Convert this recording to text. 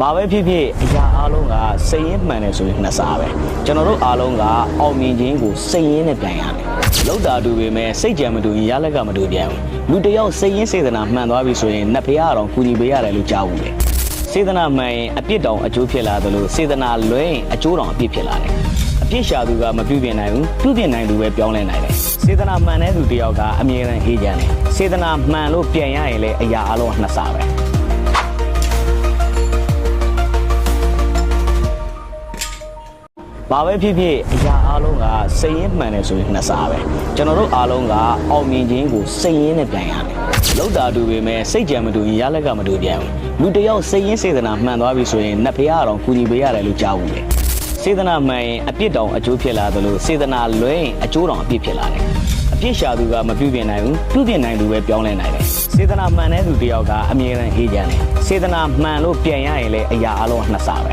ဘာပဲဖြစ်ဖြစ်အရာအားလုံးကစိတ်ရင်းမှန်တယ်ဆိုရင်နှစ်စားပဲကျွန်တော်တို့အားလုံးကအောင်မြင်ခြင်းကိုစိတ်ရင်းနဲ့ပြန်ရတယ်လောက်တာတူပေမဲ့စိတ်ကြံမတူရင်ရလက်ကမတူပြန်ဘူးလူတယောက်စိတ်ရင်းစေတနာမှန်သွားပြီဆိုရင်နှစ်ဖရားတော်ကူညီပေးရတယ်လို့ကြားဘူးလေစေတနာမှန်ရင်အပြစ်တောင်အကျိုးဖြစ်လာတယ်လို့စေတနာလွဲရင်အကျိုးတောင်အပြစ်ဖြစ်လာတယ်အပြစ်ရှာသူကမပြုပြင်နိုင်ဘူးပြုပြင်နိုင်သူပဲပြောင်းလဲနိုင်တယ်စေတနာမှန်တဲ့သူတယောက်ကအမြဲတမ်းအေးချမ်းတယ်စေတနာမှန်လို့ပြန်ရရင်လည်းအရာအလုံးနှစ်စားပဲဘာပဲဖြစ်ဖြစ်အရာအားလုံးကစိတ်ရင်းမှန်တယ်ဆိုရင်နှစ်စားပဲကျွန်တော်တို့အားလုံးကအောင်မြင်ခြင်းကိုစိတ်ရင်းနဲ့ပြန်ရတယ်လောက်တာတူပေမဲ့စိတ်ကြံမတူရင်ရလက်ကမတူပြန်ဘူးလူတယောက်စိတ်ရင်းစေတနာမှန်သွားပြီဆိုရင်နှစ်ဖရားတော်ကူညီပေးရတယ်လို့ကြားဘူးလေစေတနာမှန်ရင်အပြစ်တောင်အကျိုးဖြစ်လာတယ်လို့စေတနာလွဲရင်အကျိုးတောင်အပြစ်ဖြစ်လာတယ်အပြစ်ရှာသူကမပြုပြင်နိုင်ဘူးပြုပြင်နိုင်သူပဲပြောင်းလဲနိုင်တယ်စေတနာမှန်တဲ့သူတယောက်ကအမြဲတမ်းအေးချမ်းတယ်စေတနာမှန်လို့ပြန်ရရင်လည်းအရာအလုံးနှစ်စားပဲ